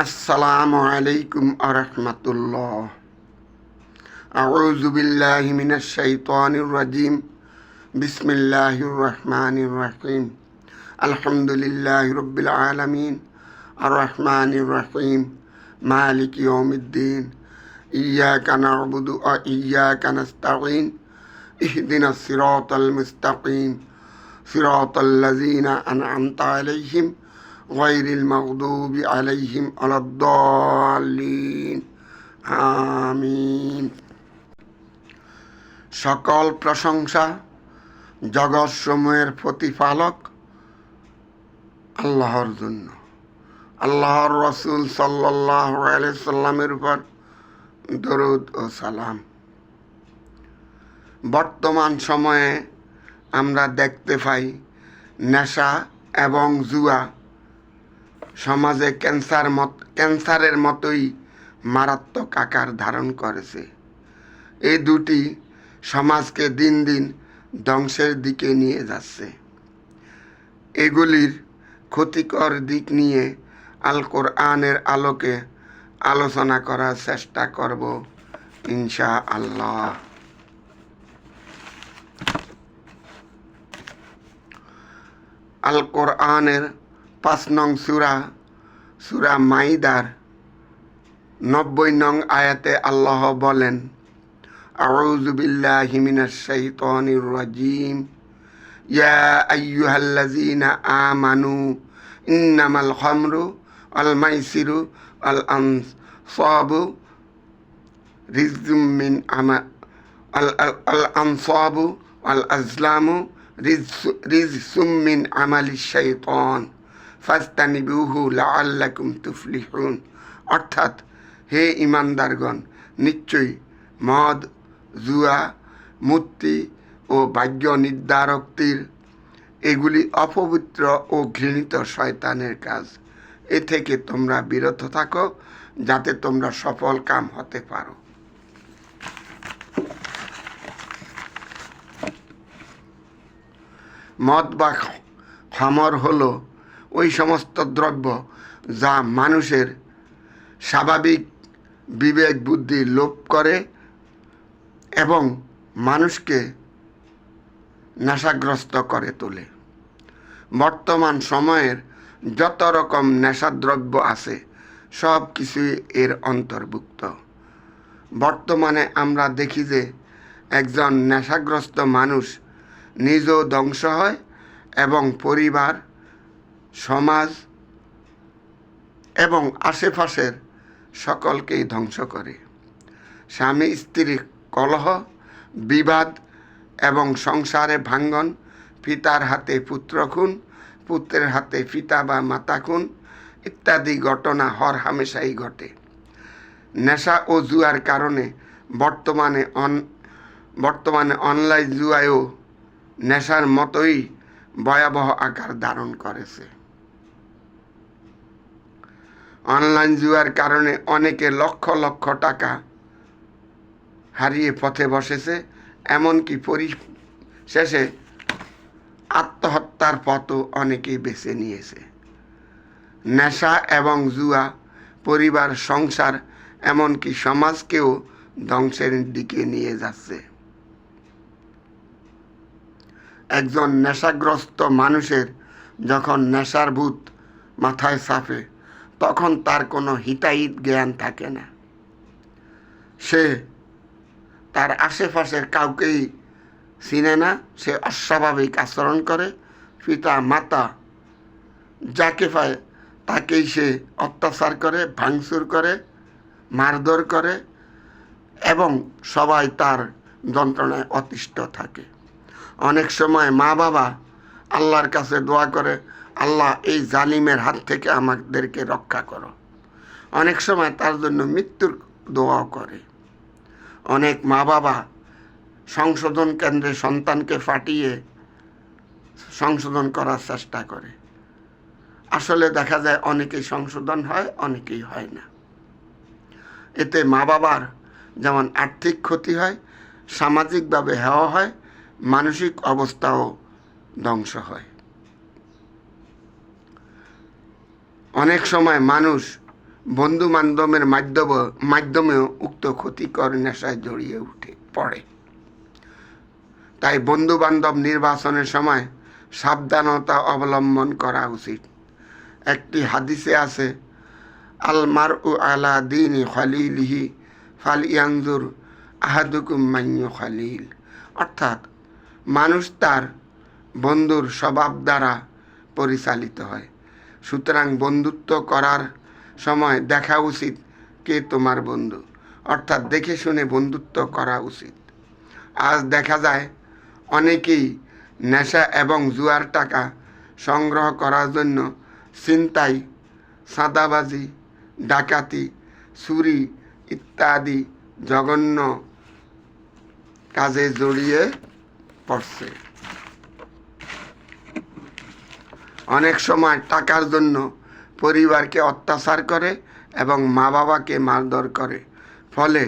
আসসালামু আলাইকুম আরহামাতুল্লাহ। আউযু বিল্লাহি মিনাশ শাইতানির রাজিম। বিসমিল্লাহির রহমানির রহিম। আলহামদুলিল্লাহি রাব্বিল আলামিন আর রহমানির রহিম মালিকি ইয়াউমিদ্দিন। ইয়্যাকা না'বুদু ওয়া ইয়্যাকা নাস্তাঈন। ইহদিনাস সিরাতাল মুস্তাকিম সিরাতাল লাযীনা আন'আমতা আলাইহিম গায়রিল মাগদুবি আলাইহিম ওয়ালাদ-দাল্লিন। আমিন। সকল প্রশংসা জগৎসমূহের প্রতিপালক আল্লাহর জন্য। আল্লাহর রাসূল সাল্লাল্লাহু আলাইহি সাল্লামের উপর দরুদ ও সালাম। বর্তমান সময়ে আমরা দেখতে পাই নেশা এবং জুয়া সমাজে ক্যান্সারের মতোই মারাত্মক আকার ধারণ করেছে। এই দুটি সমাজকে দিন দিন ধ্বংসের দিকে নিয়ে যাচ্ছে। এগুলির ক্ষতিকর দিক নিয়ে আল কোরআনের আলোকে আলোচনা করার চেষ্টা করব ইনশাআল্লাহ। আল কোরআনের ৫ নং সূরা মাইদার ৯০ নং আয়াতে আল্লাহ বলেন, আউযু বিল্লাহি মিনাশ শাইতানির রাজিম। ইয়া আইয়ুহাল্লাযীনা আমানু ইন্নামাল খামরু ওয়াল মাইসিরু ওয়াল আনসাবু রিজসুম মিন আল আনসাবু ওয়াল আজলামু রিজসুম মিন আমালিশ শাইতান ফাজতানিবুহু লাআল্লাকুম তুফলিহুন। অর্থাৎ, হে ঈমানদারগণ, নিশ্চয়ই মদ, জুয়া, মূর্তি ও ভাগ্য নির্ধারক তীর এগুলি অপবিত্র ও ঘৃণিত শয়তানের কাজ। এ থেকে তোমরা বিরত থাকো, যাতে তোমরা সফল কাম হতে পারো। মদ বা খামর হলো ওই সমস্ত দ্রব্য যা মানুষের স্বাভাবিক বিবেক বুদ্ধি লোপ করে এবং মানুষকে নেশাগ্রস্ত করে তোলে। বর্তমান সময়ের যত রকম নেশাদ্রব্য আছে সব কিছুই এর অন্তর্ভুক্ত। বর্তমানে আমরা দেখি যে একজন নেশাগ্রস্ত মানুষ নিজেও ধ্বংস হয় এবং পরিবার, সমাজ এবং আশেপাশের সকলকেই ধ্বংস করে। স্বামী স্ত্রীর কলহ, বিবাদ এবং সংসারে ভাঙ্গন, পিতার হাতে পুত্র খুন, পুত্রের হাতে পিতা বা মাতা খুন ইত্যাদি ঘটনা হর হামেশাই ঘটে। নেশা ও জুয়ার কারণে বর্তমানে অনলাইন জুয়ায়ও নেশার মতোই ভয়াবহ আকার ধারণ করেছে। অনলাইন জুয়ার কারণে অনেকে লক্ষ লক্ষ টাকা হারিয়ে পথে বসেছে, এমনকি পরিশেষে আত্মহত্যার পথও অনেকেই বেছে নিয়েছে। নেশা এবং জুয়া পরিবার, সংসার এমনকি সমাজকেও ধ্বংসের দিকে নিয়ে যাচ্ছে। একজন নেশাগ্রস্ত মানুষের যখন নেশার ভূত মাথায় চাপে তখন তার কোনো হিতাহিত জ্ঞান থাকে না। সে তার আশেপাশের কাউকেই চিনে না। সে অস্বাভাবিক আচরণ করে। পিতা মাতা যাকে পায় তাকেই সে অত্যাচার করে, ভাঙচুর করে, মারধর করে এবং সবাই তার যন্ত্রণায় অতিষ্ঠ থাকে। অনেক সময় মা বাবা আল্লাহর কাছে দোয়া করে, আল্লাহ এই জালিমের হাত থেকে আমাদেরকে রক্ষা করো। অনেক সময় তার জন্য মৃত্যুর দোয়াও করে। অনেক মা বাবা সংশোধন কেন্দ্রে সন্তানকে পাঠিয়ে সংশোধন করার চেষ্টা করে। আসলে দেখা যায় অনেকেই সংশোধন হয়, অনেকেই হয় না। এতে মা বাবার যেমন আর্থিক ক্ষতি হয়, সামাজিকভাবে হেয় হয়, মানসিক অবস্থাও ধ্বংস হয়। অনেক সময় মানুষ বন্ধু বান্ধবের মাধ্যমেও উক্ত ক্ষতিকর নেশায় জড়িয়ে পড়ে। তাই বন্ধু বান্ধব নির্বাচনের সময় সাবধানতা অবলম্বন করা উচিত। একটি হাদিসে আছে, আল মারউ আলা দীনি খালিলিহি ফালইয়ানজুর আহাদুকুম মাইয়ু খালিল। অর্থাৎ মানুষ তার বন্ধুর স্বভাব দ্বারা পরিচালিত হয়। সুতরাং বন্ধুত্ব করার সময় দেখা উচিত কে তোমার বন্ধু, অর্থাৎ দেখে শুনে বন্ধুত্ব করা উচিত। আজ দেখা যায় অনেকেই নেশা এবং জুয়ার টাকা সংগ্রহ করার জন্য ছিনতাই, চাঁদাবাজি, ডাকাতি, চুরি ইত্যাদি জঘন্য কাজে জড়িয়ে পড়ছে। অনেক সময় টাকার জন্য পরিবারকে অত্যাচার করে এবং মা বাবাকে মারধর করে, ফলে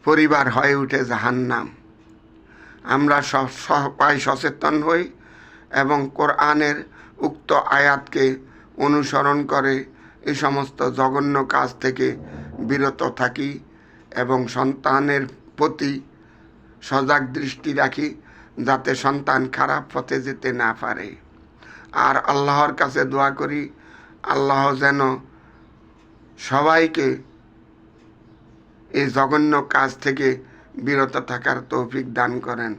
পরিবার হয়ে ওঠে জাহান্নাম। আমরা সবাই সচেতন হই এবং কোরআনের উক্ত আয়াতকে অনুসরণ করে এই সমস্ত জঘন্য কাজ থেকে বিরত থাকি এবং সন্তানের প্রতি সজাগ দৃষ্টি রাখি, যাতে সন্তান খারাপ পথে যেতে না পারে। আর আল্লাহর কাছে দোয়া করি, আল্লাহ যেন সবাইকে এই জঘন্য কাজ থেকে বিরত থাকার তৌফিক দান করেন।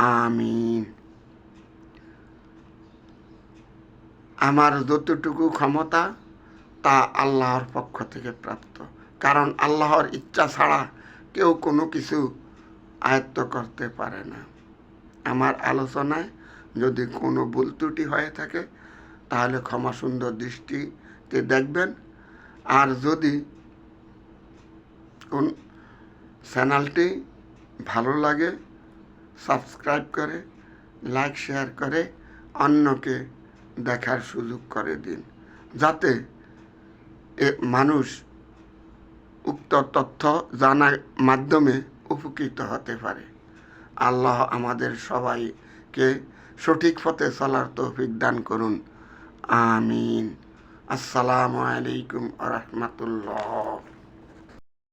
আমিন। আমার যতটুকু ক্ষমতা তা আল্লাহর পক্ষ থেকে প্রাপ্ত, কারণ আল্লাহর ইচ্ছা ছাড়া কেউ কোনো কিছু আয়ত্ত করতে পারে না। আমার আলোচনায় যদি কোনো ভুল ত্রুটি হয়ে থাকে তাহলে ক্ষমা সুন্দর দৃষ্টিতে দেখবেন। আর যদি কোন চ্যানেলটি ভালো লাগে সাবস্ক্রাইব করে লাইক শেয়ার করে অন্যকে দেখার সুযোগ করে দিন, যাতে মানুষ উক্ত তথ্য জানার মাধ্যমে উপকৃত হতে পারে। আল্লাহ আমাদের সবাইকে সঠিক পথে চলার তৌফিক দান করুন। আমিন। আসসালামু আলাইকুম ওয়া রাহমাতুল্লাহ।